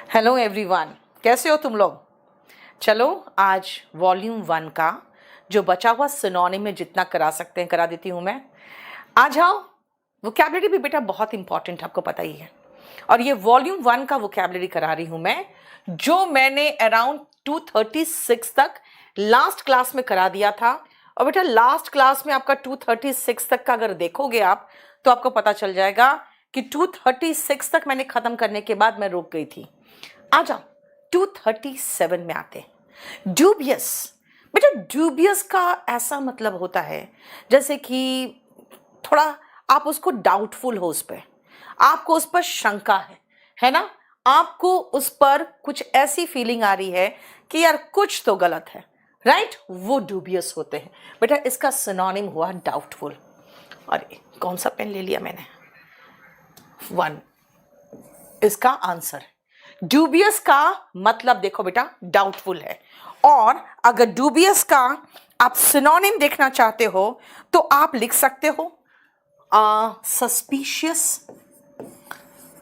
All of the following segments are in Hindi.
हेलो एवरीवन, कैसे हो तुम लोग। चलो आज वॉल्यूम 1 का जो बचा हुआ सिनोनिम में जितना करा सकते हैं करा देती हूँ मैं। आ जाओ। वोकैबुलरी भी बेटा बहुत इंपॉर्टेंट, आपको पता ही है। और ये वॉल्यूम 1 का वोकैबुलरी करा रही हूँ मैं, जो मैंने अराउंड 236 तक लास्ट क्लास में करा दिया था। और बेटा लास्ट क्लास में आपका 236 तक का अगर देखोगे आप तो आपको पता चल जाएगा कि 236 तक मैंने खत्म करने के बाद मैं रुक गई थी। आ जाओ 237 में आते हैं। ड्यूबियस। बेटा ड्यूबियस का ऐसा मतलब होता है जैसे कि थोड़ा आप उसको डाउटफुल हो, उस पर आपको उस पर शंका है ना, आपको उस पर कुछ ऐसी फीलिंग आ रही है कि यार कुछ तो गलत है, राइट, वो ड्यूबियस होते हैं। बेटा इसका सिनोनिम हुआ डाउटफुल। अरे कौन सा पेन ले लिया मैंने, 1 इसका आंसर है। ड्यूबियस का मतलब देखो बेटा डाउटफुल है। और अगर ड्यूबियस का आप सिनोनिम देखना चाहते हो तो आप लिख सकते हो सस्पिशियस,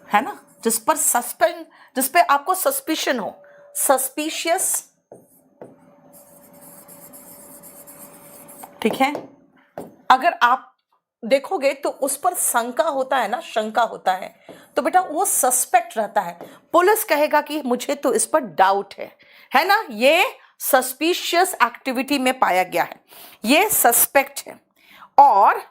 है ना, जिस पे आपको सस्पिशन हो, सस्पिशियस, ठीक है। अगर आप देखोगे तो उस पर शंका होता है ना, शंका होता है, तो बेटा वो सस्पेक्ट रहता है। पुलिस कहेगा कि मुझे तो इस पर डाउट है ना, ये सस्पिशियस एक्टिविटी में पाया गया है, ये सस्पेक्ट है। और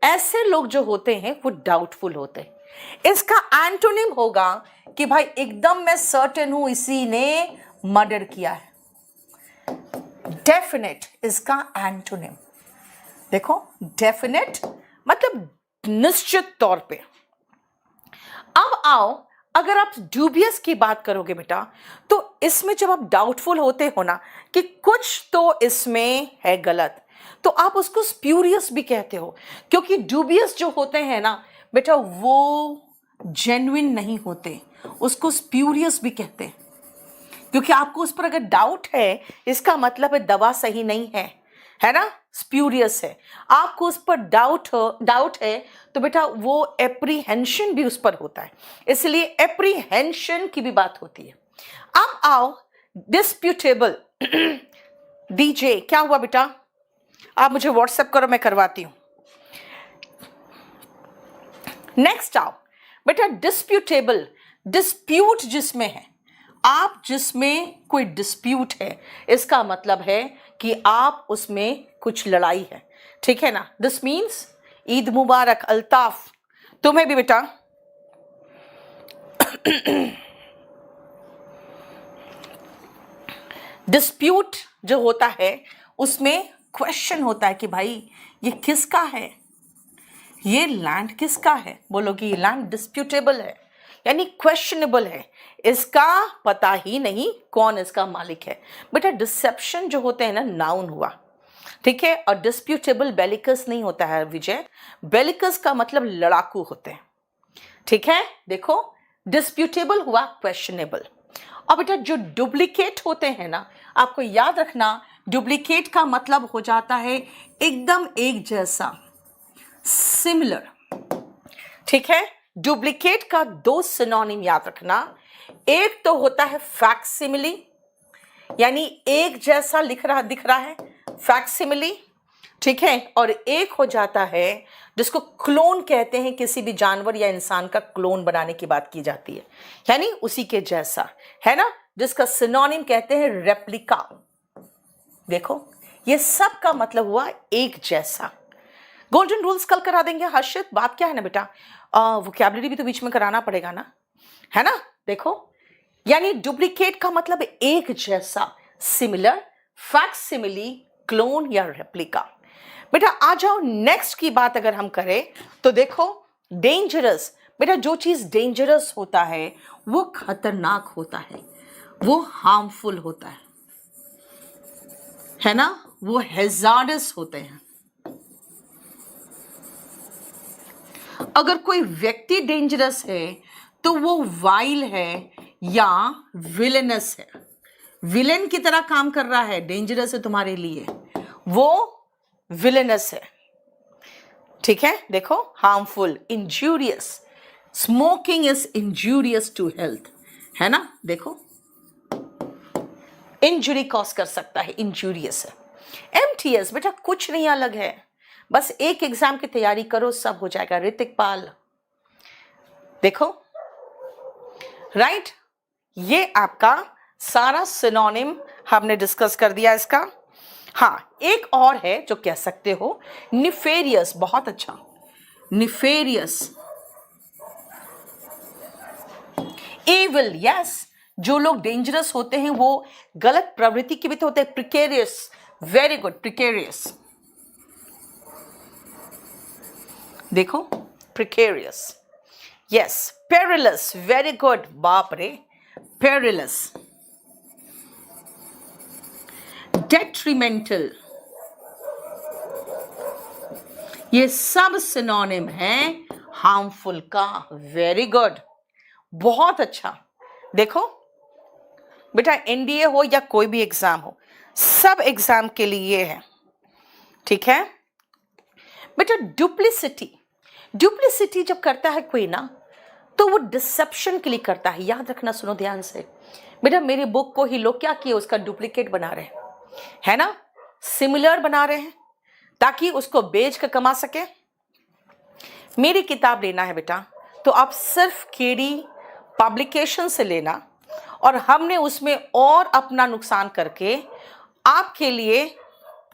ऐसे लोग जो होते हैं वो डाउटफुल होते हैं। इसका एंटोनिम होगा कि भाई एकदम मैं सर्टेन हूं इसी ने मर्डर किया है। डेफिनेट इसका एंटोनिम देखो, डेफिनेट मतलब निश्चित तौर पे। अब आओ, अगर आप ड्यूबियस की बात करोगे बेटा तो इसमें जब आप डाउटफुल होते हो ना कि कुछ तो इसमें है गलत, तो आप उसको स्प्यूरियस भी कहते हो, क्योंकि ड्यूबियस जो होते हैं ना बेटा वो जेन्युइन नहीं होते, उसको स्प्यूरियस भी कहते हैं। क्योंकि आपको उस पर अगर डाउट है इसका मतलब है दवा सही नहीं है ना, स्प्यूरियस है। आपको उस पर डाउट है तो बेटा वो एप्रीहेंशन भी उस पर होता है, इसलिए एप्रीहेंशन की भी बात होती है। अब आओ डिस्प्यूटेबल। डीजे क्या हुआ बेटा, आप मुझे व्हाट्सएप करो, मैं करवाती हूं। नेक्स्ट आओ बेटा डिस्प्यूटेबल, डिस्प्यूट जिसमें है, आप जिसमें कोई डिस्प्यूट है इसका मतलब है कि आप उसमें कुछ लड़ाई है, ठीक है ना। दिस मीन्स ईद मुबारक, अल्ताफ तुम्हें भी बेटा। डिस्प्यूट जो होता है उसमें क्वेश्चन होता है कि भाई ये किसका है, ये लैंड किसका है, बोलो कि ये लैंड डिस्प्यूटेबल है यानी क्वेश्चनेबल है, इसका पता ही नहीं कौन इसका मालिक है। बेटा डिसेप्शन जो होते हैं ना नाउन हुआ, ठीक है, और डिस्प्यूटेबल बेलिकस नहीं होता है विजय, बेलिकस का मतलब लड़ाकू होते हैं, ठीक है। देखो डिस्प्यूटेबल हुआ क्वेश्चनेबल। और बेटा जो डुप्लीकेट होते हैं ना, आपको याद रखना डुप्लीकेट का मतलब हो जाता है एकदम एक जैसा, सिमिलर, ठीक है। डुप्लीकेट का 2 सिनोनिम याद रखना, एक तो होता है फैक्सिमिली यानी एक जैसा दिख रहा है, फैक्सिमिली, ठीक है। और एक हो जाता है जिसको क्लोन कहते हैं, किसी भी जानवर या इंसान का क्लोन बनाने की बात की जाती है यानी उसी के जैसा, है ना, जिसका सिनोनिम कहते हैं रेप्लिका। देखो ये सब का मतलब हुआ एक जैसा। गोल्डन रूल्स कल करा देंगे हर्षित, बात क्या है ना बेटा, वोकैबुलरी भी तो बीच में कराना पड़ेगा ना, है ना। देखो यानी डुप्लीकेट का मतलब एक जैसा, सिमिलर, फैक्सिमिली, क्लोन या रेप्लिका। बेटा आ जाओ नेक्स्ट की बात अगर हम करें तो देखो डेंजरस। बेटा जो चीज डेंजरस होता है वो खतरनाक होता है, वो हार्मफुल होता है ना, वो हैजार्डस होते हैं। अगर कोई व्यक्ति डेंजरस है तो वो वाइल है या विलेनस है, विलेन की तरह काम कर रहा है, डेंजरस है तुम्हारे लिए, वो विलेनस है, ठीक है। देखो harmful, injurious, smoking is injurious to health, है ना। देखो, इंजुरी कॉज कर सकता है, इंजूरियस है। एमटीएस बेटा कुछ नहीं अलग है, बस एक एग्जाम की तैयारी करो, सब हो जाएगा। ऋतिक पाल, देखो, राइट, ये आपका सारा सिनोनिम हमने डिस्कस कर दिया इसका। हाँ, एक और है जो कह सकते हो, निफेरियस, बहुत अच्छा, निफेरियस, एविल, यस, जो लोग डेंजरस होते हैं वो गलत प्रवृत्ति के भी तो होते हैं। प्रिकेरियस, वेरी गुड, प्रिकेरियस, देखो, precarious, yes. Perilous, very good, बाप रे, पेरिलस। डेट्रीमेंटल, ये सब सिनोनिम हैं हार्मफुल का। वेरी गुड, बहुत अच्छा। देखो बेटा, एनडीए हो या कोई भी एग्जाम हो, सब एग्जाम के लिए है, ठीक है बेटा। डुप्लिसिटी, डुप्लिसिटी जब करता है कोई ना, तो वो डिसेप्शन के लिए करता है। याद रखना, सुनो ध्यान से बेटा, मेरी बुक को ही लोग क्या किए, उसका डुप्लीकेट बना रहे हैं, है ना, सिमिलर बना रहे हैं ताकि उसको बेच कर कमा सके। मेरी किताब लेना है बेटा, तो आप सिर्फ केडी पब्लिकेशन से लेना, और हमने उसमें और अपना नुकसान करके आपके लिए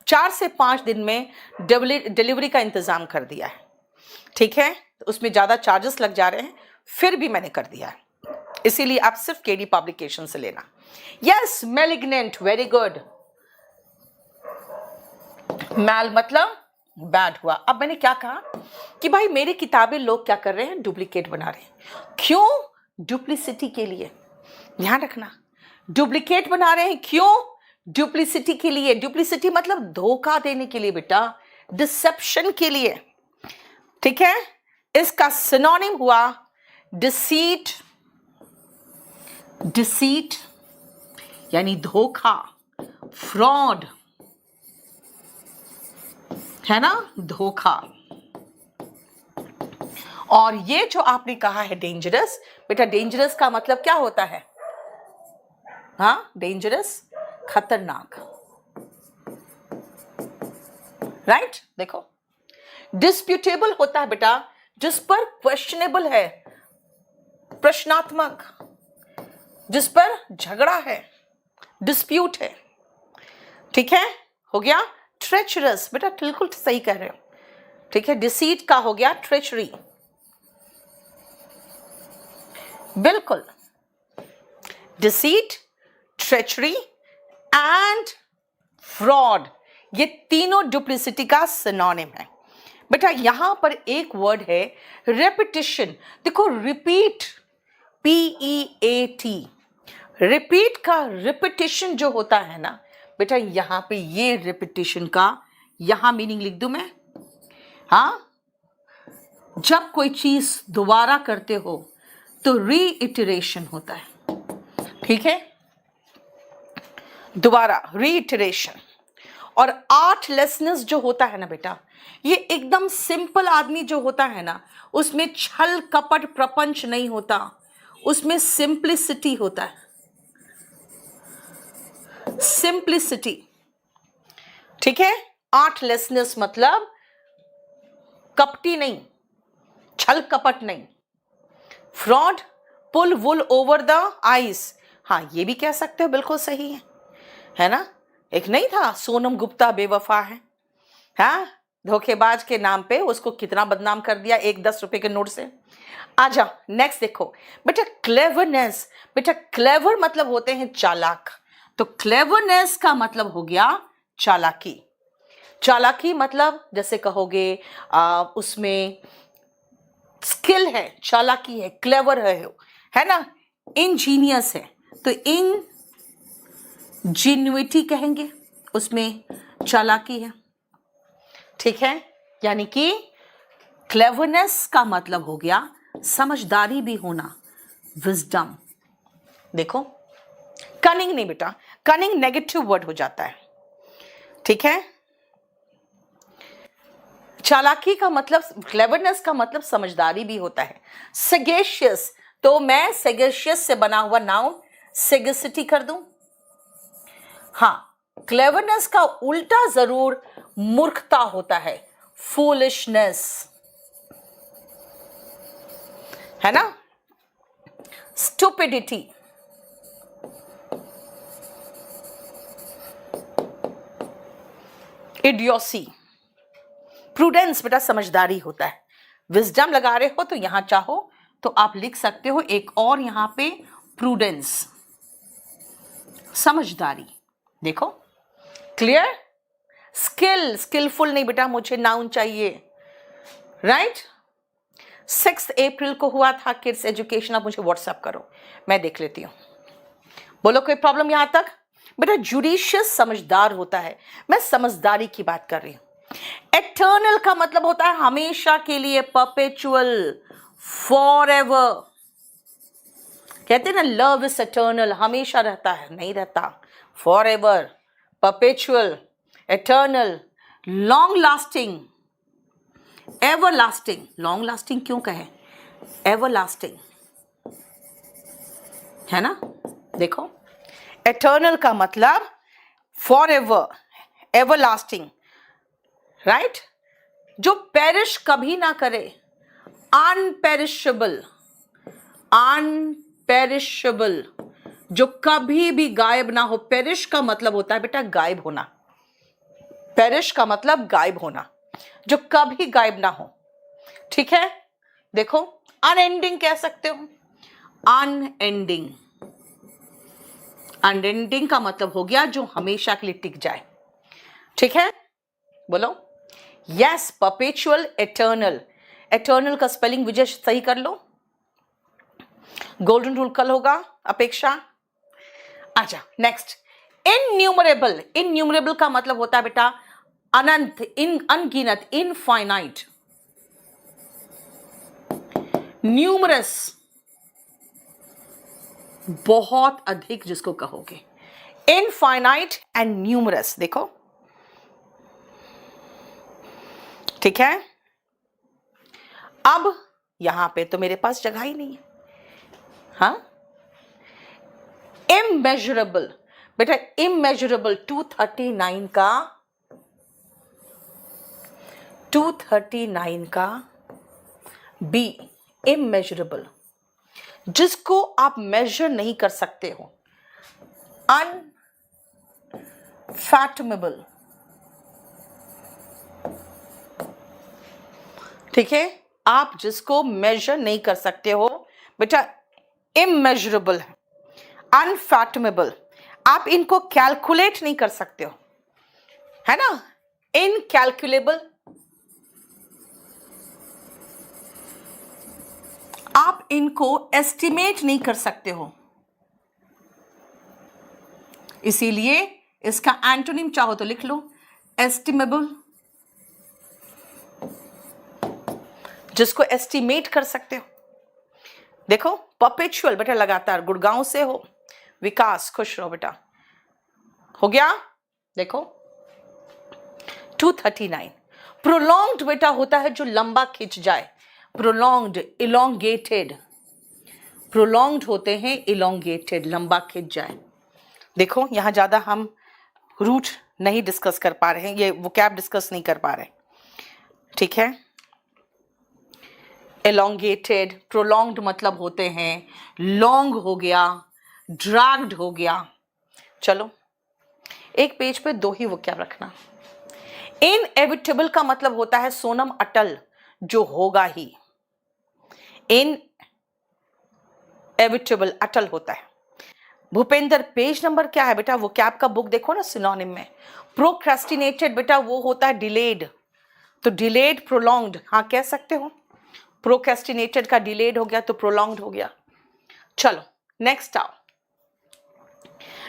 4 से 5 दिन में डिलीवरी का इंतजाम कर दिया है, ठीक है। तो उसमें ज़्यादा चार्जेस लग जा रहे हैं, फिर भी मैंने कर दिया है, इसीलिए आप सिर्फ केडी पब्लिकेशन से लेना। Yes, malignant, very good. Mal मतलब बैड हुआ। अब मैंने क्या कहा कि भाई मेरी किताबें लोग क्या कर रहे हैं, डुप्लीकेट बना रहे हैं। क्यों? डुप्लिसिटी के लिए। ध्यान रखना, डुप्लीकेट बना रहे हैं क्यों? डुप्लिसिटी के लिए। डुप्लिसिटी मतलब धोखा देने के लिए बेटा, डिसेप्शन के लिए, ठीक है। इसका सिनोनिम हुआ डिसीट, डिसीट यानी धोखा, फ्रॉड, है ना, धोखा। और ये जो आपने कहा है डेंजरस, बेटा डेंजरस का मतलब क्या होता है? हाँ, डेंजरस, खतरनाक, राइट। देखो, डिस्प्यूटेबल होता है बेटा जिस पर क्वेश्चनेबल है, प्रश्नात्मक, जिस पर झगड़ा है, डिस्प्यूट है, ठीक है, हो गया। ट्रेचरस, बेटा बिल्कुल सही कह रहे हो, ठीक है। डिसीट का हो गया ट्रेचरी, बिल्कुल। डिसीट, ट्रेचरी एंड फ्रॉड, ये तीनों डुप्लिसिटी का सिनोनिम है बेटा। यहां पर एक वर्ड है रेपिटिशन। देखो, रिपीट, PEAT, रिपीट का रिपीटिशन जो होता है ना बेटा, यहां पे ये रिपीटिशन का यहां मीनिंग लिख दूं मैं। हाँ, जब कोई चीज दोबारा करते हो तो रीइटरेशन होता है, ठीक है, दोबारा, रीइटरेशन। और आर्टलेसनेस जो होता है ना बेटा, ये एकदम सिंपल आदमी जो होता है ना, उसमें छल कपट प्रपंच नहीं होता, उसमें सिंप्लिसिटी होता है, सिंप्लिसिटी, ठीक है। आर्टलेसनेस मतलब कपटी नहीं, छल कपट नहीं। Fraud, pull wool over the eyes, हाँ ये भी कह सकते हो, बिल्कुल सही है ना। एक नहीं था, सोनम गुप्ता बेवफा है, हाँ, धोखेबाज के नाम पे उसको कितना बदनाम कर दिया एक 10 रुपए के नोट से। आजा नेक्स्ट देखो बेटा, क्लेवरनेस। बेटा क्लेवर मतलब होते हैं चालाक, तो क्लेवरनेस का मतलब हो गया चालाकी। चालाकी मतलब जैसे कहोगे उसमें स्किल है, चालाकी है, क्लेवर है ना। इंजीनियस है तो इंजीन्युइटी कहेंगे, उसमें चालाकी है, ठीक है। यानी कि क्लेवरनेस का मतलब हो गया समझदारी भी होना, विजडम। देखो, कनिंग नहीं बेटा, कनिंग नेगेटिव वर्ड हो जाता है, ठीक है। चालाकी का मतलब, क्लेवरनेस का मतलब समझदारी भी होता है। सगेशियस, तो मैं सेगेशियस से बना हुआ नाउन सेगेसिटी कर दूं। हाँ, क्लेवरनेस का उल्टा जरूर मूर्खता होता है, फूलिशनेस, है ना, स्टूपिडिटी। इडियोसी। प्रूडेंस बेटा समझदारी होता है। विजडम लगा रहे हो तो यहां चाहो तो आप लिख सकते हो एक और यहां पे प्रूडेंस, समझदारी। देखो, क्लियर। स्किल, स्किलफुल नहीं बेटा, मुझे नाउन चाहिए, राइट। 6 अप्रैल को हुआ था किड्स एजुकेशन, आप मुझे व्हाट्सएप करो, मैं देख लेती हूं। बोलो कोई प्रॉब्लम यहां तक? बेटा जुडिशियस समझदार होता है, मैं समझदारी की बात कर रही हूं। एटर्नल का मतलब होता है हमेशा के लिए, परपेचुअल, फॉरएवर। कहते हैं ना लव इज एटर्नल, हमेशा रहता है, नहीं रहता। Forever, perpetual, eternal, long lasting, ever lasting. Long lasting क्यों कहे, एवर लास्टिंग, है ना। देखो, एटर्नल का मतलब फॉरएवर, एवर लास्टिंग, राइट। जो पेरिश कभी ना करे, अनपेरिशेबल, अनपेरिशेबल, जो कभी भी गायब ना हो। पेरिश का मतलब होता है बेटा गायब होना, पेरिश का मतलब गायब होना, जो कभी गायब ना हो, ठीक है। देखो, अनएंडिंग कह सकते हो, अनएंडिंग। अनएंडिंग का मतलब हो गया जो हमेशा के लिए टिक जाए, ठीक है। बोलो यस, परपेचुअल, एटर्नल। एटर्नल का स्पेलिंग विजय सही कर लो, गोल्डन रूल कल होगा, अपेक्षा। अच्छा, नेक्स्ट, इनन्यूमरेबल। इनन्यूमरेबल का मतलब होता है बेटा अनंत, अनगिनत, इनफाइनाइट। न्यूमरस, बहुत अधिक जिसको कहोगे। इनफाइनाइट एंड न्यूमरस, देखो, ठीक है। अब यहां पे तो मेरे पास जगह ही नहीं है, हाँ। इमेजरेबल, बेटा इमेजरेबल 239 का, 239 का बी, इमेजरेबल, जिसको आप मेजर नहीं कर सकते हो। अनफैटमेबल, ठीक है। आप जिसको मेजर नहीं कर सकते हो बेटा, इमेजरेबल है। अनफैटमेबल, आप इनको कैलकुलेट नहीं कर सकते हो, है ना। इनकैलकुलेबल, आप इनको एस्टिमेट नहीं कर सकते हो। इसीलिए इसका एंटोनिम चाहो तो लिख लो, एस्टिमेबल, जिसको एस्टिमेट कर सकते हो। देखो, परपेचुअल बेटा लगातार, गुड़गांव से हो, विकास, खुश रहो बेटा, हो गया। देखो 239। प्रोलॉन्ग्ड बेटा होता है जो लंबा खिंच जाए, प्रोलॉन्ग्ड, इलोंगेटेड। प्रोलॉन्ग्ड होते हैं इलोंगेटेड, लंबा खिंच जाए। देखो, यहां ज्यादा हम रूट नहीं डिस्कस कर पा रहे हैं, ये वोकैब डिस्कस नहीं कर पा रहे, ठीक है। एलोंगेटेड, प्रोलॉन्ग्ड मतलब होते हैं लॉन्ग हो गया, ड्रैग्ड हो गया। चलो, एक पेज पे 2 ही वोकैब रखना। इनएविटेबल का मतलब होता है सोनम अटल, जो होगा ही। इनएविटेबल, अटल होता है। भूपेंद्र, पेज नंबर क्या है बेटा? वोकैब का बुक देखो ना, सिनोनिम में। प्रोक्रेस्टिनेटेड बेटा वो होता है डिलेड, तो डिलेड, प्रोलॉन्ग्ड, हाँ कह सकते हो। प्रोक्रेस्टिनेटेड का डिलेड हो गया तो प्रोलॉन्ग्ड हो गया। चलो नेक्स्ट आओ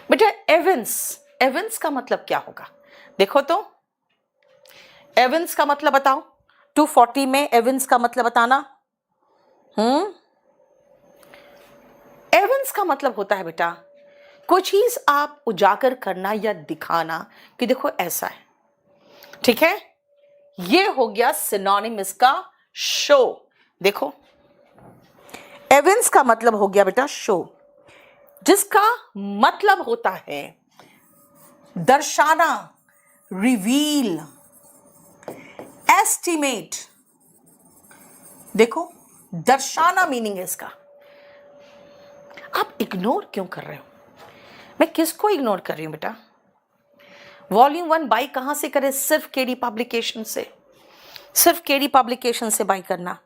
बेटा, एविंस। एविंस का मतलब क्या होगा? देखो तो, एविंस का मतलब बताओ। 240 में एविंस का मतलब बताना। एविंस का मतलब होता है बेटा कोई चीज आप उजागर करना या दिखाना कि देखो ऐसा है, ठीक है। ये हो गया सिनोनिम इसका, शो। देखो, एविंस का मतलब हो गया बेटा शो, जिसका मतलब होता है दर्शाना, रिवील, एस्टिमेट। देखो दर्शाना मीनिंग है इसका। आप इग्नोर क्यों कर रहे हो? मैं किसको इग्नोर कर रही हूं बेटा? वॉल्यूम 1 बाई कहां से करें? सिर्फ केडी पब्लिकेशन से, सिर्फ केडी पब्लिकेशन से बाई करना,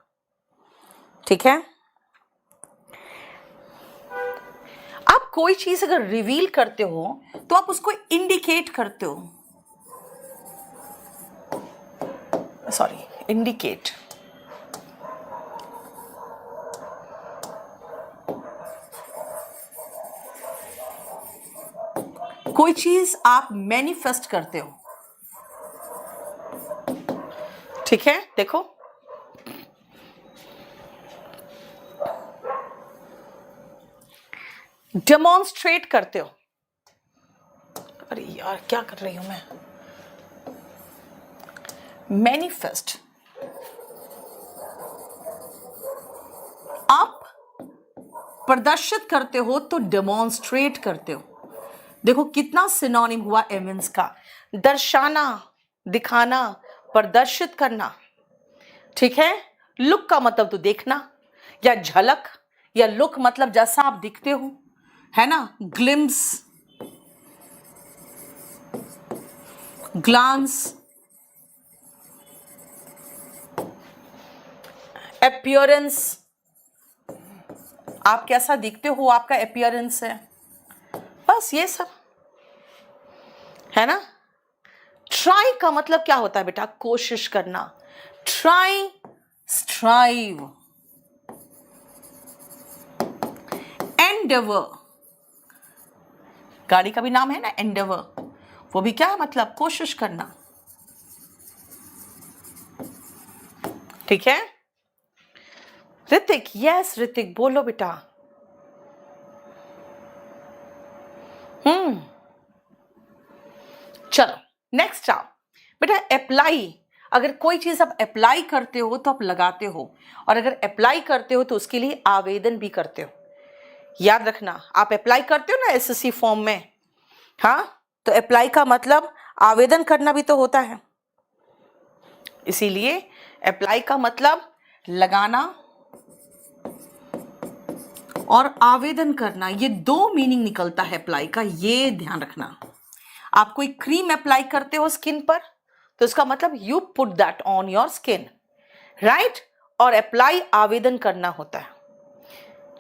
ठीक है। आप कोई चीज अगर रिवील करते हो तो आप उसको इंडिकेट करते हो, सॉरी इंडिकेट। कोई चीज आप मैनिफेस्ट करते हो, ठीक है। देखो डेमोन्स्ट्रेट करते हो। अरे यार क्या कर रही हूं मैं? मैनिफेस्ट, आप प्रदर्शित करते हो तो डेमोन्स्ट्रेट करते हो। देखो कितना सिनोनिम हुआ एविंस का, दर्शाना, दिखाना, प्रदर्शित करना, ठीक है। लुक का मतलब तो देखना या झलक, या लुक मतलब जैसा आप दिखते हो, है ना, ग्लिम्स, ग्लांस, अपीयरेंस, आप कैसा दिखते हो, आपका अपीयरेंस है, बस ये सब है ना। ट्राई का मतलब क्या होता है बेटा? कोशिश करना, ट्राई, स्ट्राइव, एंडेवर, गाड़ी का भी नाम है ना एंडेवर, वो भी क्या है मतलब? कोशिश करना, ठीक है। ऋतिक, यस ऋतिक बोलो बेटा। चलो नेक्स्ट आओ बेटा। अप्लाई, अगर कोई चीज आप अप्लाई करते हो तो आप लगाते हो, और अगर अप्लाई करते हो तो उसके लिए आवेदन भी करते हो। याद रखना, आप अप्लाई करते हो ना एसएससी फॉर्म में, हाँ, तो अप्लाई का मतलब आवेदन करना भी तो होता है। इसीलिए अप्लाई का मतलब लगाना और आवेदन करना, ये दो मीनिंग निकलता है अप्लाई का, ये ध्यान रखना। आप कोई क्रीम अप्लाई करते हो स्किन पर तो इसका मतलब you put that on your skin, right. और अप्लाई आवेदन करना होता है,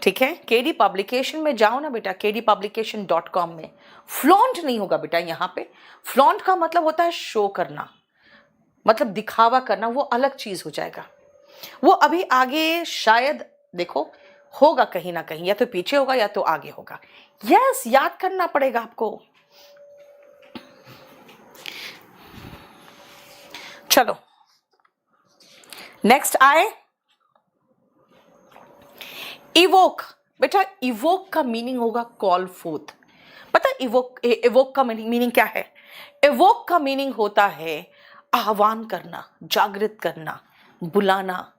ठीक है। केडी पब्लिकेशन में जाओ ना बेटा, kdpublication.com में। फ्लॉन्ट नहीं होगा बेटा यहाँ पे। फ्लॉन्ट का मतलब होता है शो करना, मतलब दिखावा करना, वो अलग चीज हो जाएगा। वो अभी आगे शायद देखो होगा कहीं ना कहीं, या तो पीछे होगा या तो आगे होगा। यस, याद करना पड़ेगा आपको। चलो नेक्स्ट आए इवोक। बेटा इवोक का मीनिंग होगा कॉल फोर्थ। पता है इवोक का मीनिंग क्या है? इवोक का मीनिंग होता है आह्वान करना, जागृत करना, बुलाना।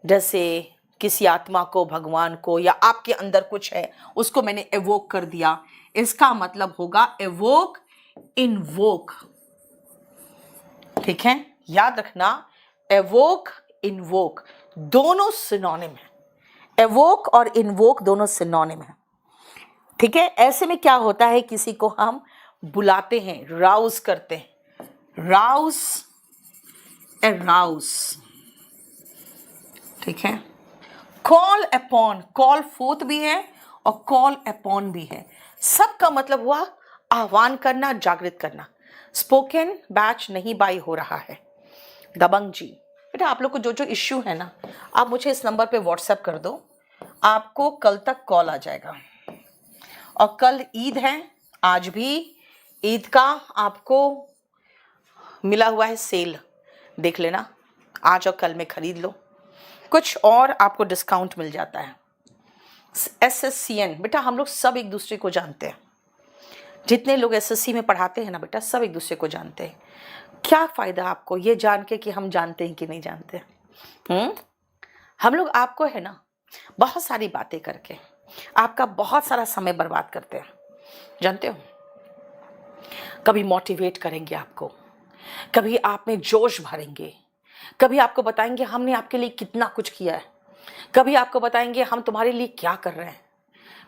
जैसे किसी आत्मा को, भगवान को, या आपके अंदर कुछ है उसको मैंने एवोक कर दिया, इसका मतलब होगा एवोक, इनवोक, ठीक है। याद रखना, एवोक, इनवोक दोनों सिनोनिम है। एवोक और इनवोक दोनों सिनोनिम है, ठीक है। ऐसे में क्या होता है, किसी को हम बुलाते हैं, राउज करते हैं, राउज, अराउज, ठीक है। कॉल अपॉन, कॉल फोर्थ भी है और कॉल अपॉन भी है, सबका मतलब हुआ आह्वान करना, जागृत करना। स्पोकन बैच नहीं बाई हो रहा है। दबंग जी, बेटा आप लोग को जो जो इश्यू है ना, आप मुझे इस नंबर पे व्हाट्सएप कर दो, आपको कल तक कॉल आ जाएगा। और कल ईद है, आज भी ईद का आपको मिला हुआ है सेल, देख लेना, आज और कल में खरीद लो, कुछ और आपको डिस्काउंट मिल जाता है। SSCN, बेटा हम लोग सब एक दूसरे को जानते हैं, जितने लोग SSC में पढ़ाते हैं ना बेटा, सब एक दूसरे को जानते हैं। क्या फ़ायदा आपको ये जान के कि हम जानते हैं कि नहीं जानते। हम लोग आपको है ना बहुत सारी बातें करके आपका बहुत सारा समय बर्बाद करते हैं, जानते हो। कभी मोटिवेट करेंगे आपको, कभी आप में जोश भरेंगे, कभी आपको बताएंगे हमने आपके लिए कितना कुछ किया है, कभी आपको बताएंगे हम तुम्हारे लिए क्या कर रहे हैं।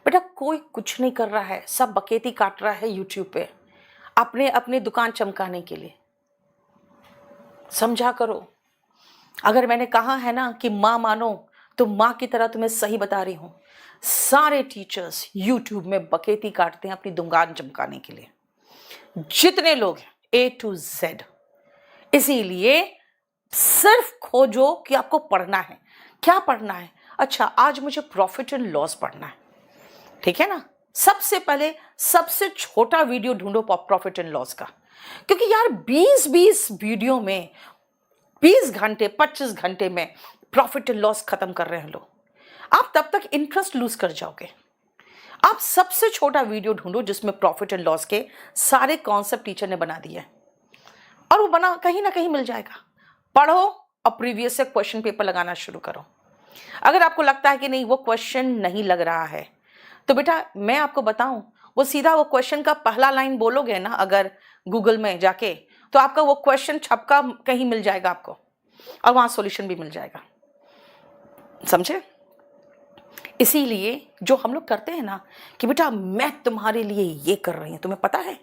बेटा कोई कुछ नहीं कर रहा है, सब बकेती काट रहा है यूट्यूब पे अपने अपने दुकान चमकाने के लिए। समझा करो। अगर मैंने कहा है ना कि माँ मानो, तो माँ की तरह तुम्हें सही बता रही हूं, सारे टीचर्स यूट्यूब में बकेती काटते हैं अपनी दुकान चमकाने के लिए, जितने लोग हैं A to Z। इसीलिए सिर्फ खोजो कि आपको पढ़ना है, क्या पढ़ना है। अच्छा आज मुझे प्रॉफिट एंड लॉस पढ़ना है, ठीक है ना। सबसे पहले सबसे छोटा वीडियो ढूंढो प्रॉफिट एंड लॉस का, क्योंकि यार 20-20 वीडियो में 20 घंटे 25 घंटे में प्रॉफिट एंड लॉस खत्म कर रहे हैं लोग। आप तब तक इंटरेस्ट लूज कर जाओगे। आप सबसे छोटा वीडियो ढूंढो जिसमें प्रॉफिट एंड लॉस के सारे कॉन्सेप्ट टीचर ने बना दिए हैं, और वो बना कहीं ना कहीं मिल जाएगा। पढ़ो और प्रीवियस से क्वेश्चन पेपर लगाना शुरू करो। अगर आपको लगता है कि नहीं वो क्वेश्चन नहीं लग रहा है, तो बेटा मैं आपको बताऊं, वो सीधा वो क्वेश्चन का पहला लाइन बोलोगे ना अगर गूगल में जाके, तो आपका वो क्वेश्चन छपका कहीं मिल जाएगा आपको, और वहां सॉल्यूशन भी मिल जाएगा। समझे। इसीलिए जो हम लोग करते हैं ना कि बेटा मैं तुम्हारे लिए ये कर रही हूं, तुम्हें पता है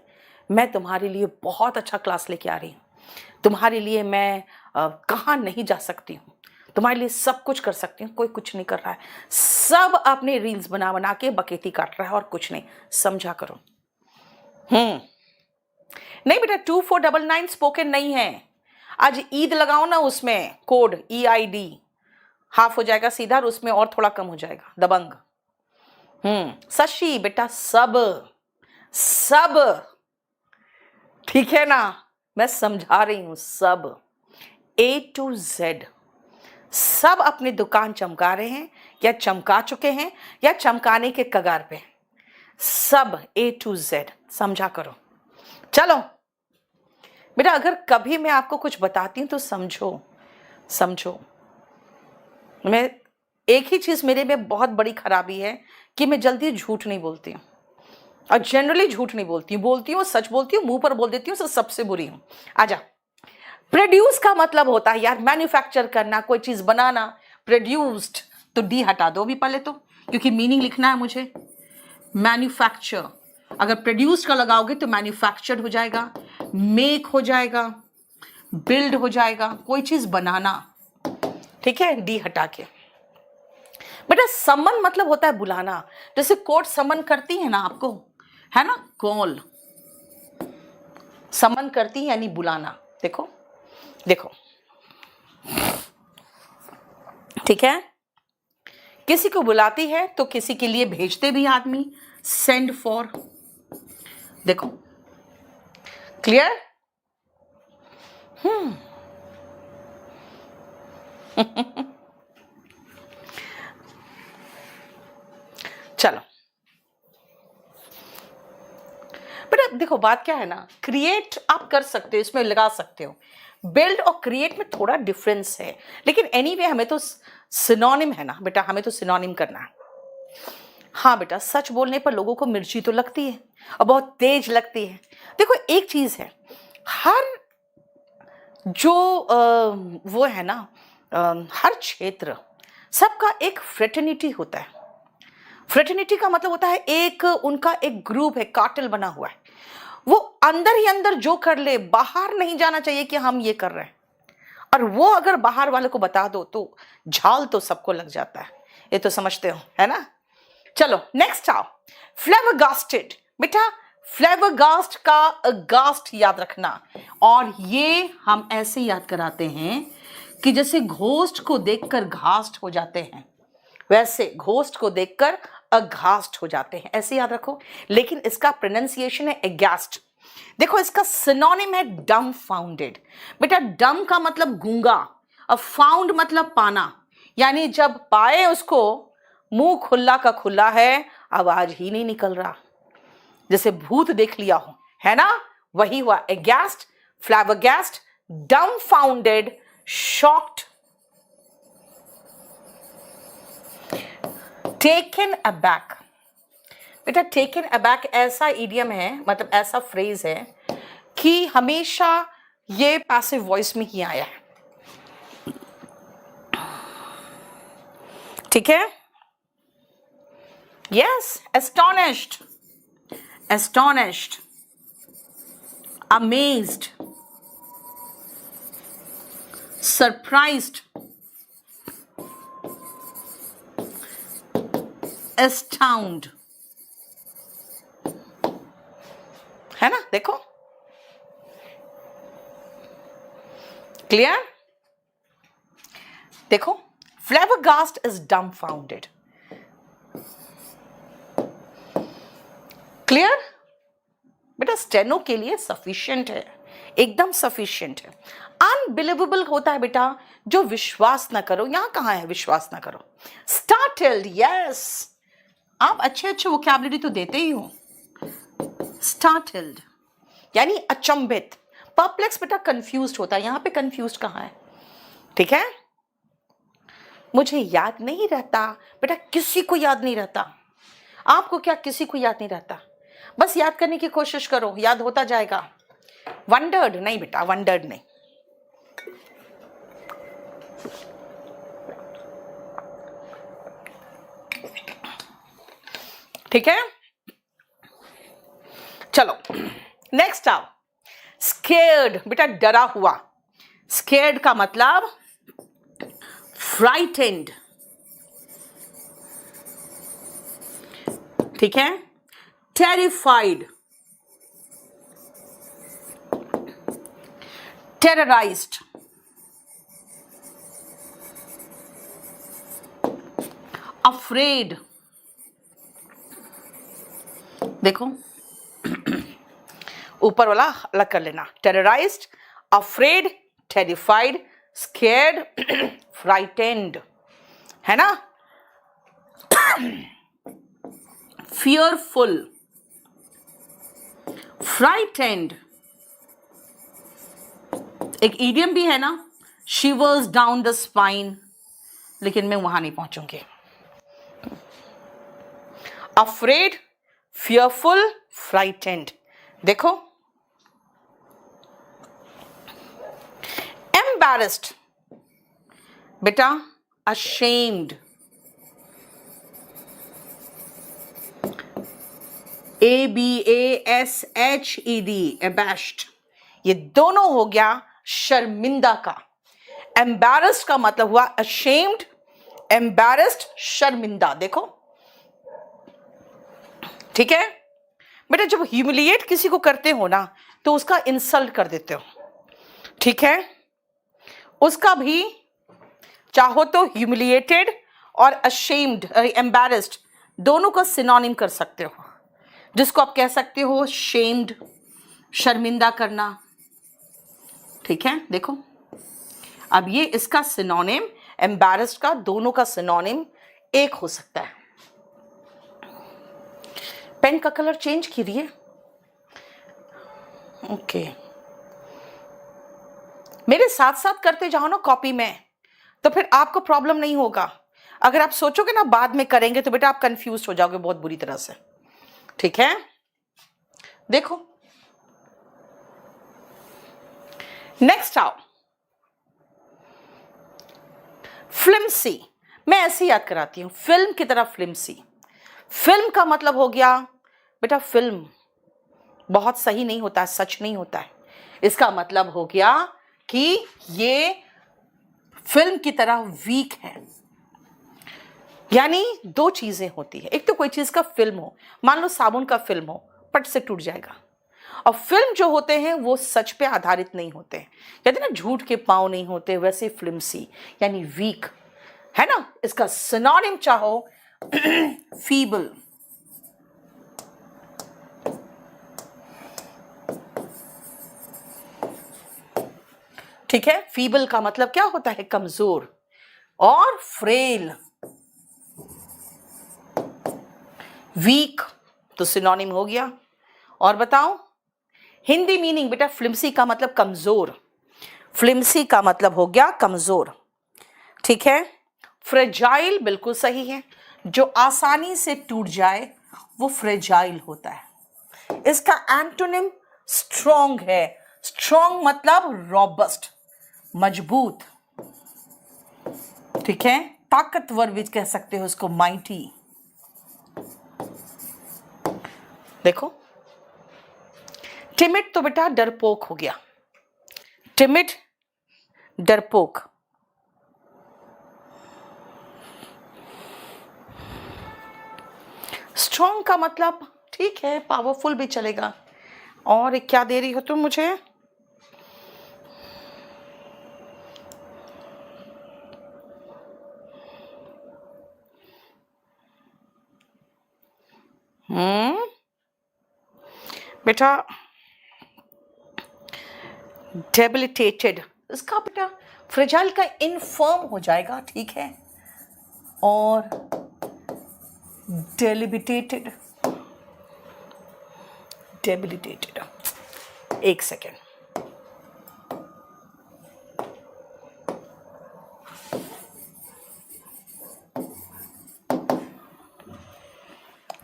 मैं तुम्हारे लिए बहुत अच्छा क्लास लेके आ रही हूँ, तुम्हारे लिए मैं कहाँ नहीं जा सकती हूँ, तुम्हारे लिए सब कुछ कर सकती हूँ। कोई कुछ नहीं कर रहा है, सब अपने रील्स बना बना के बकेती काट रहा है और कुछ नहीं। समझा करो। नहीं बेटा 2499 स्पोकन नहीं है। आज ईद लगाओ ना, उसमें कोड EID हाफ हो जाएगा सीधा, और उसमें और थोड़ा कम हो जाएगा दबंग। शशि बेटा सब सब ठीक है ना, मैं समझा रही हूं। सब A to Z सब अपनी दुकान चमका रहे हैं, या चमका चुके हैं, या चमकाने के कगार पे। सब A to Z समझा करो। चलो बेटा अगर कभी मैं आपको कुछ बताती हूं तो समझो समझो। मैं एक ही चीज मेरे में बहुत बड़ी खराबी है कि मैं जल्दी झूठ नहीं बोलती हूँ, और जनरली झूठ नहीं बोलती हूँ सच बोलती हूँ, मुंह पर बोल देती हूँ, सबसे बुरी हूँ। आजा। प्रोड्यूस का मतलब होता है यार मैन्युफैक्चर करना, कोई चीज बनाना। प्रोड्यूस्ड तो डी हटा दो भी पहले तो, क्योंकि मीनिंग लिखना है मुझे। मैन्युफैक्चर अगर प्रोड्यूस्ड का लगाओगे तो मैन्युफैक्चर्ड हो जाएगा, मेक हो जाएगा, बिल्ड हो जाएगा, कोई चीज बनाना, ठीक है, डी हटा के। बेटा समन मतलब होता है बुलाना, जैसे कोर्ट समन करती है ना आपको, है ना, कॉल समन करती है यानी बुलाना। देखो देखो ठीक है, किसी को बुलाती है तो किसी के लिए भेजते भी आदमी, सेंड फॉर। देखो क्लियर। चलो बेटा देखो बात क्या है ना, क्रिएट आप कर सकते हो, इसमें लगा सकते हो। बिल्ड और क्रिएट में थोड़ा डिफरेंस है, लेकिन एनीवे हमें तो सिनोनिम है ना बेटा, हमें तो सिनोनिम करना है। हाँ बेटा सच बोलने पर लोगों को मिर्ची तो लगती है, और बहुत तेज लगती है। देखो एक चीज है, हर जो वो है ना हर क्षेत्र सबका एक फ्रेटर्निटी होता है। फ्रेटर्निटी का मतलब होता है एक उनका एक ग्रुप है, कार्टेल बना हुआ है। वो अंदर ही अंदर जो कर ले, बाहर नहीं जाना चाहिए कि हम ये कर रहे हैं, और वो अगर बाहर वाले को बता दो तो झाल तो सबको लग जाता है। ये तो समझते हो है ना। चलो नेक्स्ट आओ, फ्लेवरगास्टेड। बेटा फ्लेवरगास्ट का गास्ट याद रखना, और ये हम ऐसे याद कराते हैं कि जैसे घोस्ट को देखकर घास्ट हो जाते हैं, वैसे घोस्ट को देखकर अघास्ट हो जाते हैं, ऐसे याद रखो। लेकिन इसका प्रोनाउंसिएशन है एगैस्ट। देखो इसका सिनोनिम है डम्फाउंडेड। बेटा डम का मतलब गूंगा, और फाउंड मतलब पाना, यानी जब पाए उसको मुंह खुला का खुला है, आवाज ही नहीं निकल रहा, जैसे भूत देख लिया हो, है ना, वही हुआ एगैस्ट, फ्लैबरगैस्ट, डम्फाउंडेड, शॉक्ड। टेकन अबैक, बेटा टेकन अबैक ऐसा इडियम है, मतलब ऐसा फ्रेज है कि हमेशा ये पैसिव वॉइस में ही आया है, ठीक है। Yes, astonished, astonished, amazed, surprised, एस्टाउंड, है ना, देखो क्लियर। देखो फ्लैबरगास्ट इज डम्बफाउंडेड, क्लियर बेटा, स्टेनो के लिए सफिशिएंट है, एकदम सफिशिएंट है। अनबिलीवेबल होता है बेटा जो विश्वास ना करो, यहां कहां है विश्वास ना करो। स्टार्टल्ड, यस, आप अच्छे अच्छे वोकैबुलरी तो देते ही हो। स्टार्टल्ड यानी अचंभित, परप्लेक्स बेटा कंफ्यूज्ड होता है, यहां पे कंफ्यूज्ड कहां है, ठीक है। मुझे याद नहीं रहता, बेटा किसी को याद नहीं रहता, आपको क्या किसी को याद नहीं रहता, बस याद करने की कोशिश करो, याद होता जाएगा। वंडर्ड नहीं बेटा, वंडर्ड नहीं। ठीक है, चलो नेक्स्ट आओ। स्केर्ड बेटा डरा हुआ, स्केर्ड का मतलब फ्राइटेंड, ठीक है। टेरिफाइड, टेरराइज्ड, अफ्रेड, देखो ऊपर वाला अलग कर लेना, टेरराइज्ड, अफ्रेड, टेरिफाइड, स्केर्ड, फ्राइटेंड, है ना। फियरफुल, फ्राइटेंड, एक इडियम भी है ना, शिवर्स डाउन द स्पाइन, लेकिन मैं वहां नहीं पहुंचूंगी। अफ्रेड, फियरफुल, फ्राइटेंड, देखो। एम्बैरेस्ड बेटा अशेम्ड, ABASHED, एबैश्ड, ये दोनों हो गया शर्मिंदा का। एम्बैरेस्ड का मतलब हुआ अशेम्ड, एम्बैरेस्ड शर्मिंदा, देखो ठीक है बेटा। जब ह्यूमिलिएट किसी को करते हो ना तो उसका इंसल्ट कर देते हो, ठीक है। उसका भी चाहो तो ह्यूमिलिएटेड और अशेम्ड, एम्बैरेस्ड दोनों का सिनोनिम कर सकते हो, जिसको आप कह सकते हो शेम्ड, शर्मिंदा करना, ठीक है। देखो अब ये इसका सिनोनिम, एम्बैरेस्ड का, दोनों का सिनोनिम एक हो सकता है। पेन का कलर चेंज कीजिए, ओके। मेरे साथ साथ करते जाओ ना कॉपी में, तो फिर आपको प्रॉब्लम नहीं होगा। अगर आप सोचोगे ना बाद में करेंगे तो बेटा आप कंफ्यूज हो जाओगे बहुत बुरी तरह से, ठीक है। देखो नेक्स्ट आओ, फ्लिम्सी, मैं ऐसे याद कराती हूं, फिल्म की तरह फ्लिम्सी। फिल्म का मतलब हो गया बेटा, फिल्म बहुत सही नहीं होता है, सच नहीं होता है। इसका मतलब हो गया कि ये फिल्म की तरह वीक है। यानी दो चीजें होती है, एक तो कोई चीज का फिल्म हो, मान लो साबुन का फिल्म हो, पट से टूट जाएगा। और फिल्म जो होते हैं वो सच पे आधारित नहीं होते, कहते हैं ना झूठ के पांव नहीं होते, वैसे फ्लिम्सी यानी वीक, है ना। इसका सिनोनिम चाहो फीबल, ठीक है। फीबल का मतलब क्या होता है, कमजोर। और फ्रेल, वीक तो सिनोनिम हो गया। और बताओ हिंदी मीनिंग बेटा, फ्लिम्सी का मतलब कमजोर, फ्लिम्सी का मतलब हो गया कमजोर, ठीक है। फ्रेजाइल बिल्कुल सही है, जो आसानी से टूट जाए वो फ्रेजाइल होता है। इसका एंटोनिम स्ट्रॉन्ग है। स्ट्रॉन्ग मतलब रॉबस्ट, मजबूत, ठीक है, ताकतवर भी कह सकते हो उसको, माइटी। देखो, टिमिड तो बेटा डरपोक हो गया, टिमिड, डरपोक। स्ट्रॉन्ग का मतलब ठीक है, पावरफुल भी चलेगा। और क्या दे रही हो तुम मुझे? बेटा डेबिलिटेटेड, इसका बेटा फ्रेजाइल का इनफर्म हो जाएगा, ठीक है। और डेलिबिटेटेड, डेबिलिटेटेड, एक सेकेंड,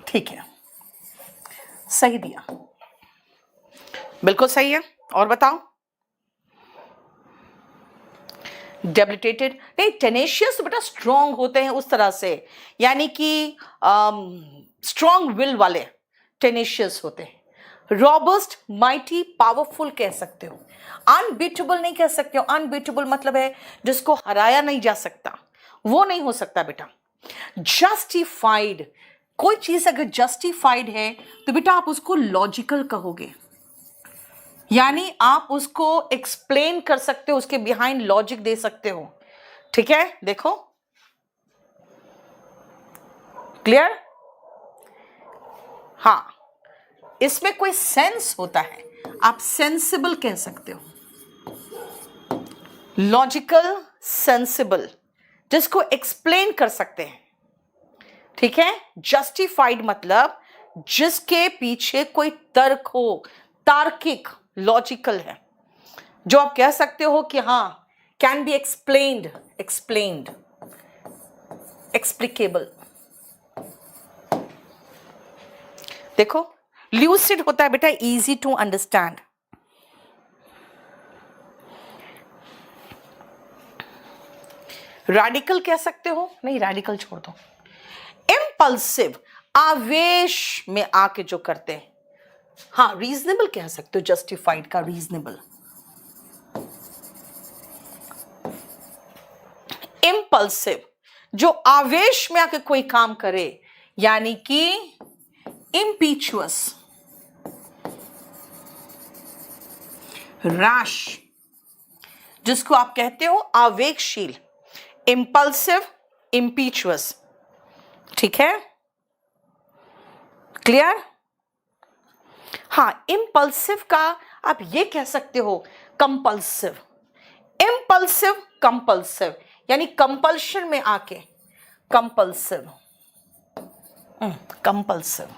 ठीक है, सही दिया, बिल्कुल सही है। और बताओ, डेबिलिटेटेड नहीं, टेनेशियस बेटा स्ट्रॉन्ग होते हैं उस तरह से, यानी कि स्ट्रॉन्ग विल वाले टेनेशियस होते हैं। रॉबस्ट, माइटी, पावरफुल कह सकते हो। अनबीटेबल नहीं कह सकते हो। अनबीटेबल मतलब है जिसको हराया नहीं जा सकता, वो नहीं हो सकता बेटा। जस्टिफाइड, कोई चीज अगर जस्टिफाइड है तो बेटा आप उसको लॉजिकल कहोगे, यानी आप उसको एक्सप्लेन कर सकते हो, उसके बिहाइंड लॉजिक दे सकते हो, ठीक है। देखो, क्लियर? हाँ, इसमें कोई सेंस होता है, आप सेंसिबल कह सकते हो, लॉजिकल, सेंसिबल, जिसको एक्सप्लेन कर सकते हैं, ठीक है। जस्टिफाइड मतलब जिसके पीछे कोई तर्क हो, तार्किक, लॉजिकल है, जो आप कह सकते हो कि हाँ, कैन बी एक्सप्लेन्ड, एक्सप्लेन्ड, एक्सप्लिकेबल। देखो, ल्यूसिड होता है बेटा इजी टू अंडरस्टैंड। रैडिकल कह सकते हो, नहीं रैडिकल छोड़ दो। इम्पल्सिव, आवेश में आके जो करते हैं। हाँ, रीजनेबल कह सकते हो, जस्टिफाइड का रीजनेबल। इम्पल्सिव, जो आवेश में आके कोई काम करे, यानी कि इम्पीचुअस, रैश, जिसको आप कहते हो आवेगशील। इम्पल्सिव, इम्पीचुअस, ठीक है, क्लियर? हाँ, इम्पल्सिव का आप ये कह सकते हो कंपल्सिव। इम्पल्सिव, कंपल्सिव, यानी कंपल्शन में आके, कंपल्सिव, कंपल्सिव।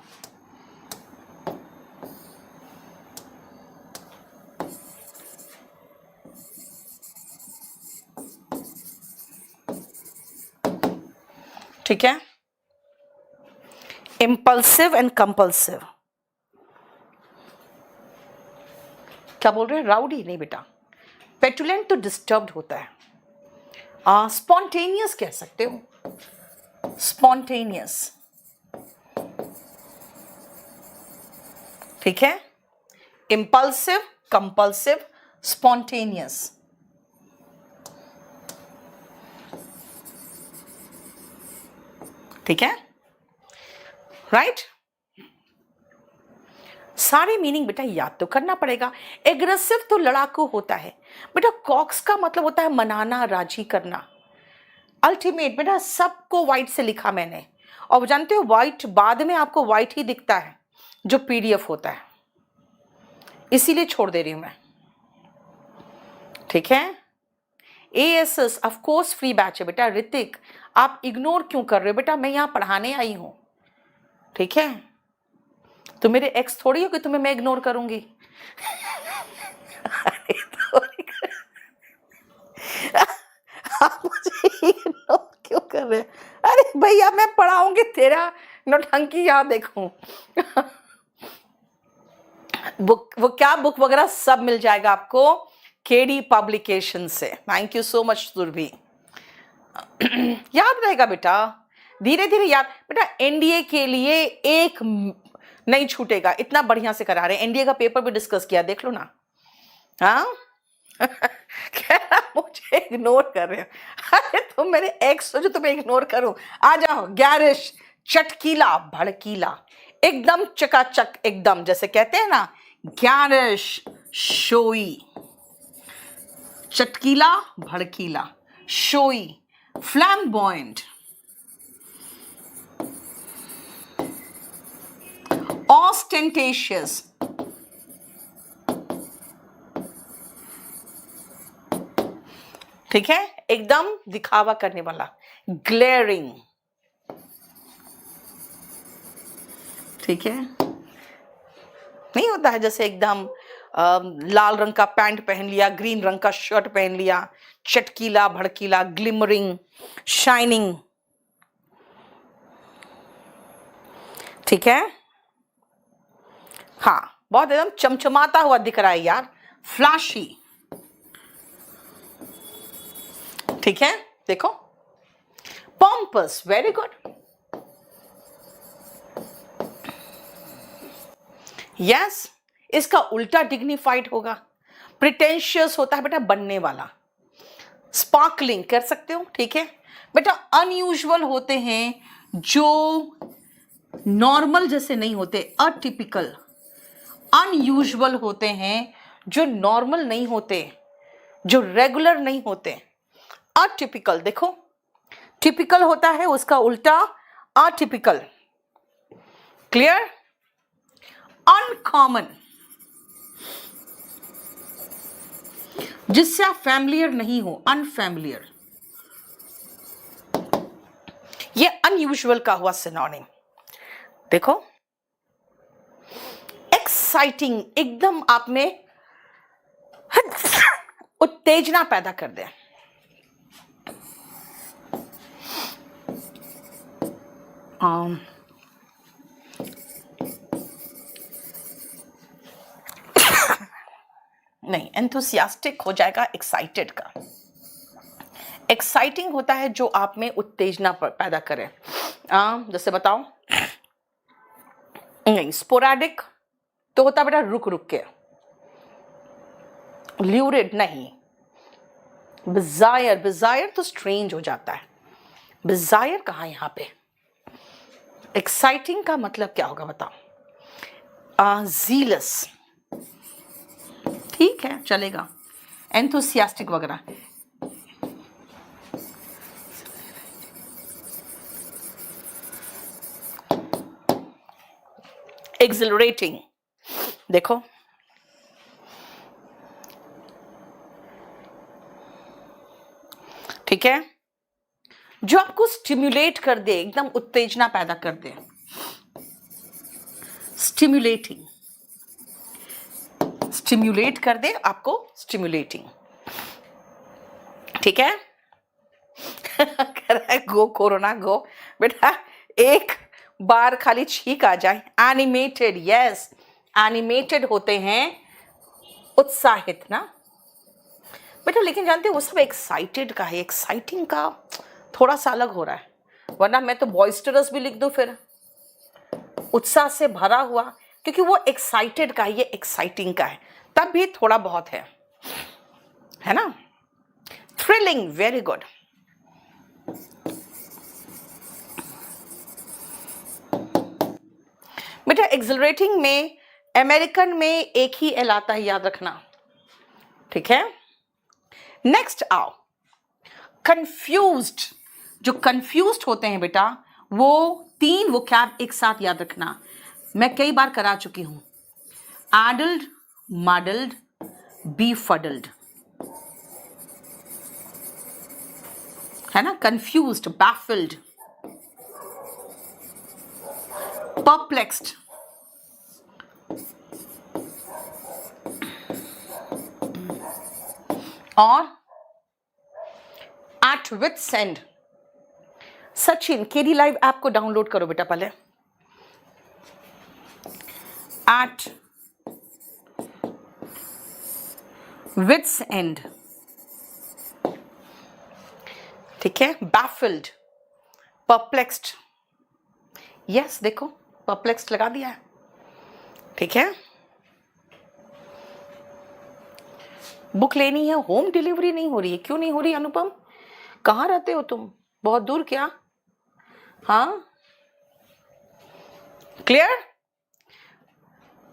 ठीक है, इम्पल्सिव एंड कंपल्सिव। क्या बोल रहे हैं? राउडी नहीं बेटा, पेटुलेंट तो डिस्टर्ब्ड होता है। स्पॉन्टेनियस कह सकते हो, स्पॉन्टेनियस, ठीक है। इम्पल्सिव, कंपल्सिव, स्पॉन्टेनियस, ठीक है, राइट। सारे मीनिंग बेटा याद तो करना पड़ेगा। एग्रेसिव तो लड़ाकू होता है बेटा। कॉक्स का मतलब होता है मनाना, राजी करना। अल्टीमेट बेटा सबको व्हाइट से लिखा मैंने, और जानते हो व्हाइट बाद में आपको व्हाइट ही दिखता है जो पीडीएफ होता है, इसीलिए छोड़ दे रही हूं मैं, ठीक है। ASS of course free batch है बेटा। ऋतिक, आप इग्नोर क्यों कर रहे हो बेटा? मैं यहां पढ़ाने आई हूं, ठीक है। तो मेरे एक्स थोड़ी हो कि तुम्हें मैं इग्नोर करूंगी। आप मुझे इग्नोर क्यों कर रहे हैं। अरे भैया मैं पढ़ाऊंगी, तेरा नौटंकी यहाँ देखूं। बुक, वो क्या बुक वगैरह सब मिल जाएगा आपको केडी पब्लिकेशन से। Thank you so much Surabhi. याद रहेगा बेटा, धीरे धीरे याद। बेटा एनडीए के लिए एक नहीं छूटेगा, इतना बढ़िया से करा रहे हैं। एनडीए का पेपर भी डिस्कस किया, देख लो ना। हाँ कह रहा मुझे इग्नोर कर रहे हो। अरे तुम मेरे एक्स हो जो तुम्हें इग्नोर करूं। आ जाओ। गैरिश, चटकीला, भड़कीला, एकदम चकाचक, एकदम जैसे कहते हैं ना, गैरिश, शोई, चटकीला, भड़कीला, शोई, फ्लैम्बॉयंट, ऑस्टेंटेशियस, ठीक है, एकदम दिखावा करने वाला, ग्लेयरिंग, ठीक है, नहीं होता है जैसे एकदम लाल रंग का पैंट पहन लिया, ग्रीन रंग का शर्ट पहन लिया, चटकीला, भड़कीला, ग्लिमरिंग, शाइनिंग, ठीक है। हाँ, बहुत एकदम चमचमाता हुआ दिख रहा है यार, फ्लैशी, ठीक है। देखो, पॉम्पस, वेरी गुड। यस, इसका उल्टा डिग्निफाइड होगा। प्रिटेंशियस होता है बेटा बनने वाला। स्पार्कलिंग कर सकते हो, ठीक है बेटा। अनयूजुअल होते हैं जो नॉर्मल जैसे नहीं होते, अटिपिकल। अनयूजुअल होते हैं जो नॉर्मल नहीं होते, जो रेगुलर नहीं होते, अटिपिकल। देखो, टिपिकल होता है, उसका उल्टा अटिपिकल। क्लियर। अनकॉमन, जिससे आप फैमिलियर नहीं हो, अनफैमिलियर। ये अनयूजुअल का हुआ सिनोनिम। देखो, एक्साइटिंग, एकदम आप में उत्तेजना पैदा कर दे। नहीं, एंथुसियास्टिक हो जाएगा एक्साइटेड का। एक्साइटिंग होता है जो आप में उत्तेजना पैदा करे। जैसे बताओ। नहीं, स्पोराडिक तो होता बेटा रुक रुक के। ल्यूरिड नहीं। बिजायर, बिजायर तो स्ट्रेंज हो जाता है। बिजायर कहाँ यहां पे। एक्साइटिंग का मतलब क्या होगा बताओ। जीलस, ठीक है चलेगा। एंथुसियास्टिक वगैरह। एक्सिलरेटिंग, देखो, ठीक है, जो आपको स्टिम्युलेट कर दे, एकदम उत्तेजना पैदा कर दे। स्टिम्युलेटिंग, स्टिम्युलेट कर दे आपको, स्टिम्युलेटिंग, ठीक है। कह रहा है गो कोरोना गो। बेटा एक बार खाली छींक आ जाए। एनिमेटेड, यस, एनिमेटेड होते हैं उत्साहित ना बेटा। लेकिन जानते हो वो सब एक्साइटेड का है, एक्साइटिंग का थोड़ा सा अलग हो रहा है। वरना मैं तो बॉइस्टरस भी लिख दूं फिर, उत्साह से भरा हुआ, क्योंकि वो एक्साइटेड का है, ये एक्साइटिंग का है, तब भी थोड़ा बहुत है ना। Thrilling, very good. बेटा एक्सिलरेटिंग में अमेरिकन में एक ही एल आता है, याद रखना, ठीक है। नेक्स्ट आओ, कंफ्यूज्ड। जो कंफ्यूज्ड होते हैं बेटा, वो 3 वोकैब एक साथ याद रखना, मैं कई बार करा चुकी हूं। एडल्ड, मडल्ड, बीफडल्ड, है ना। कंफ्यूज्ड, बैफिल्ड, परप्लेक्स्ड, और at wits end. Sachin, K D live app download करो बेटा पहले। एट विट्स एंड, ठीक है, बैफिल्ड, परप्लेक्स्ड, यस देखो परप्लेक्स्ड लगा दिया है, ठीक है। बुक लेनी है, होम डिलीवरी नहीं हो रही है, क्यों नहीं हो रही अनुपम? कहाँ रहते हो तुम? बहुत दूर क्या? हाँ, क्लियर?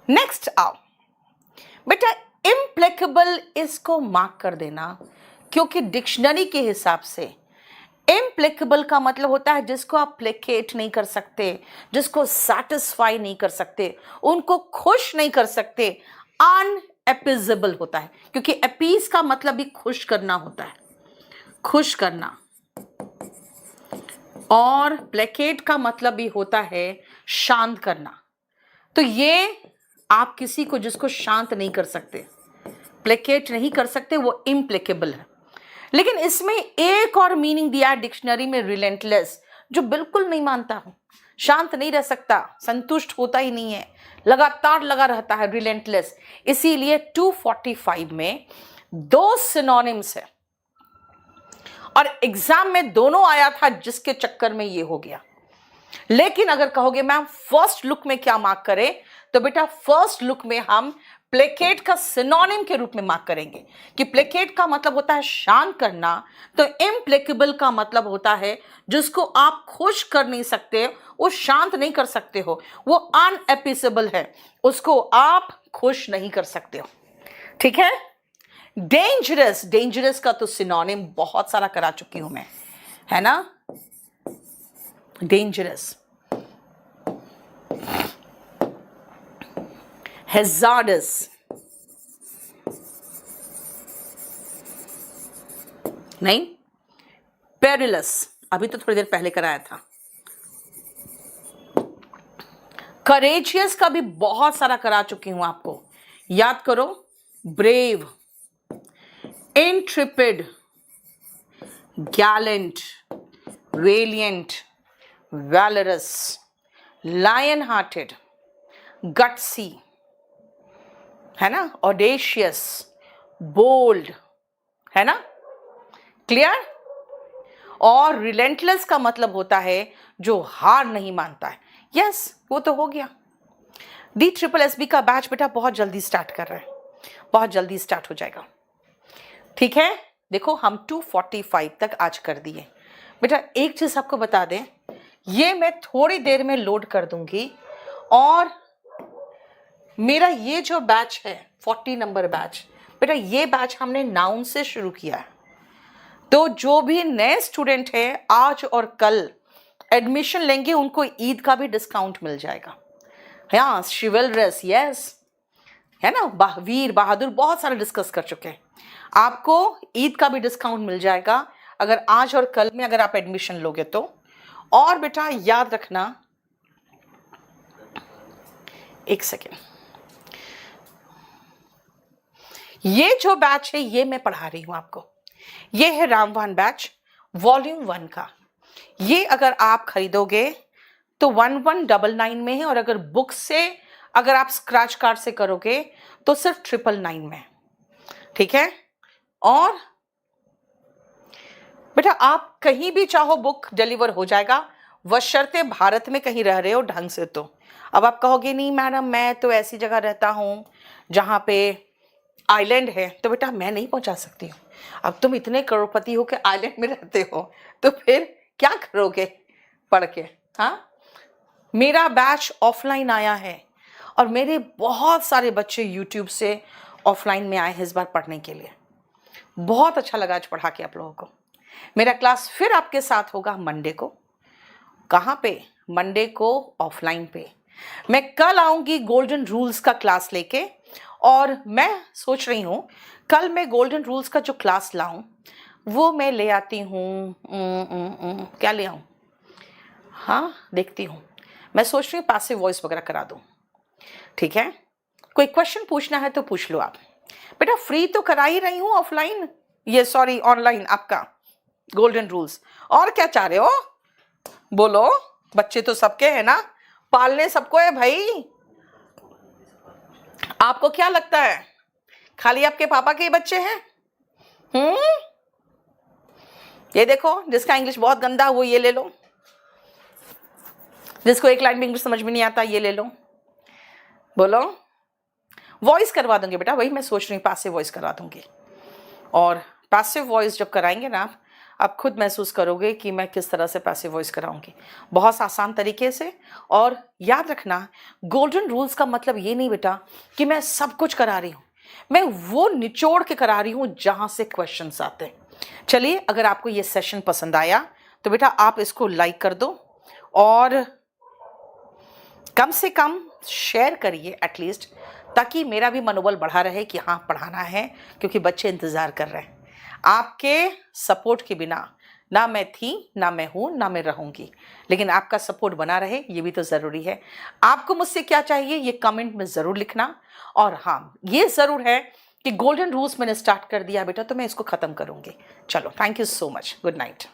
नेक्स्ट आओ बेटा, इम्प्लेकेबल इसको मार्क कर देना, क्योंकि डिक्शनरी के हिसाब से इम्प्लेकेबल का मतलब होता है जिसको आप प्लेकेट नहीं कर सकते, जिसको सेटिस्फाई नहीं कर सकते, उनको खुश नहीं कर सकते। अनएपिजेबल होता है, क्योंकि अपीज का मतलब भी खुश करना होता है, खुश करना, और प्लेकेट का मतलब भी होता है शांत करना। तो ये आप किसी को जिसको शांत नहीं कर सकते, प्लेकेट नहीं कर सकते, वो इम्प्लेकेबल है। लेकिन इसमें एक और मीनिंग दिया है डिक्शनरी में, रिलेंटलेस, जो बिल्कुल नहीं मानता हूं, शांत नहीं रह सकता, संतुष्ट होता ही नहीं है, लगातार लगा रहता है, रिलेंटलेस। इसीलिए 245 में 2 सिनोनिम्स है, और एग्जाम में दोनों आया था, जिसके चक्कर में ये हो गया। लेकिन अगर कहोगे मैम फर्स्ट लुक में क्या मार्क करें, तो बेटा फर्स्ट लुक में हम प्लेकेट का सिनोनिम के रूप में मार्क करेंगे, कि प्लेकेट का मतलब होता है शांत करना, तो इम्प्लेकेबल का मतलब होता है जिसको आप खुश कर नहीं सकते, वो शांत नहीं कर सकते हो, वो अनएपिसेबल है, उसको आप खुश नहीं कर सकते हो, ठीक है। डेंजरस, डेंजरस का तो सिनोनिम बहुत सारा करा चुकी हूं मैं, है ना। डेंजरस, हैजार्डस, नहीं, पेरिलस, अभी तो थोड़ी देर पहले कराया था। करेजियस का भी बहुत सारा करा चुकी हूं आपको, याद करो। Brave, intrepid, gallant, valiant, valorous, lion hearted, gutsy, है ना, ऑडेशियस, बोल्ड, है ना, क्लियर। और रिलेंटलेस का मतलब होता है जो हार नहीं मानता है, यस वो तो हो गया। DSSB का बैच बेटा बहुत जल्दी स्टार्ट कर रहे हैं, बहुत जल्दी स्टार्ट हो जाएगा, ठीक है। देखो हम 245 तक आज कर दिए बेटा। एक चीज आपको बता दें, ये मैं थोड़ी देर में लोड कर दूंगी, और मेरा ये जो बैच है 40 नंबर बैच बेटा, ये बैच हमने नाउन से शुरू किया है। तो जो भी नए स्टूडेंट है आज और कल एडमिशन लेंगे, उनको ईद का भी डिस्काउंट मिल जाएगा। हाँ, शिवलरस, यस, है ना, वीर बहादुर, बहुत सारे डिस्कस कर चुके हैं। आपको ईद का भी डिस्काउंट मिल जाएगा अगर आज और कल में अगर आप एडमिशन लोगे तो। और बेटा याद रखना, एक सेकेंड, ये जो बैच है ये मैं पढ़ा रही हूं आपको, ये है रामवान बैच वॉल्यूम 1 का। ये अगर आप खरीदोगे तो 1199 में है, और अगर बुक से अगर आप स्क्रैच कार्ड से करोगे तो सिर्फ 999 में, ठीक है। और बेटा आप कहीं भी चाहो बुक डिलीवर हो जाएगा, बशर्ते भारत में कहीं रह रहे हो ढंग से। तो अब आप कहोगे नहीं मैडम मैं तो ऐसी जगह रहता हूं जहां पे आइलैंड है, तो बेटा मैं नहीं पहुंचा सकती हूँ। अब तुम इतने करोड़पति हो कि आइलैंड में रहते हो, तो फिर क्या करोगे पढ़ के? हाँ, मेरा बैच ऑफलाइन आया है, और मेरे बहुत सारे बच्चे यूट्यूब से ऑफलाइन में आए हैं इस बार पढ़ने के लिए। बहुत अच्छा लगा आज पढ़ा के आप लोगों को। मेरा क्लास फिर आपके साथ होगा मंडे को। कहाँ पे? मंडे को ऑफलाइन पे। मैं कल आऊंगी गोल्डन रूल्स का क्लास लेके, और मैं सोच रही हूँ कल मैं गोल्डन रूल्स का जो क्लास लाऊं वो मैं ले आती हूँ, क्या ले आऊँ, हाँ देखती हूँ। मैं सोच रही हूँ पासिव वॉइस वगैरह करा दूँ, ठीक है। कोई क्वेश्चन पूछना है तो पूछ लो आप। बेटा फ्री तो करा ही रही हूँ ऑफलाइन, ये सॉरी ऑनलाइन आपका गोल्डन रूल्स। और क्या चाह रहे हो? बोलो, बच्चे तो सबके हैं ना, पालने सबको है भाई। आपको क्या लगता है खाली आपके पापा के ही बच्चे हैं? ये देखो, जिसका इंग्लिश बहुत गंदा वो ये ले लो, जिसको एक लाइन भी इंग्लिश समझ में नहीं आता ये ले लो। बोलो, वॉइस करवा दूंगी बेटा, वही मैं सोच रही हूँ, पैसिव वॉइस करवा दूंगी। और पैसिव वॉइस जब कराएंगे ना आप खुद महसूस करोगे कि मैं किस तरह से पैसिव वॉइस कराऊंगी, बहुत आसान तरीके से। और याद रखना, गोल्डन रूल्स का मतलब ये नहीं बेटा कि मैं सब कुछ करा रही हूँ, मैं वो निचोड़ के करा रही हूँ जहां से क्वेश्चंस आते हैं। चलिए, अगर आपको ये सेशन पसंद आया तो बेटा आप इसको लाइक कर दो और कम से कम शेयर करिए एटलीस्ट, ताकि मेरा भी मनोबल बढ़ा रहे कि हाँ पढ़ाना है, क्योंकि बच्चे इंतज़ार कर रहे हैं। आपके सपोर्ट के बिना ना मैं थी, ना मैं हूँ, ना मैं रहूँगी, लेकिन आपका सपोर्ट बना रहे ये भी तो ज़रूरी है। आपको मुझसे क्या चाहिए ये कमेंट में ज़रूर लिखना। और हाँ, ये ज़रूर है कि गोल्डन रूल्स मैंने स्टार्ट कर दिया बेटा, तो मैं इसको ख़त्म करूँगी। चलो, thank you so much, good night.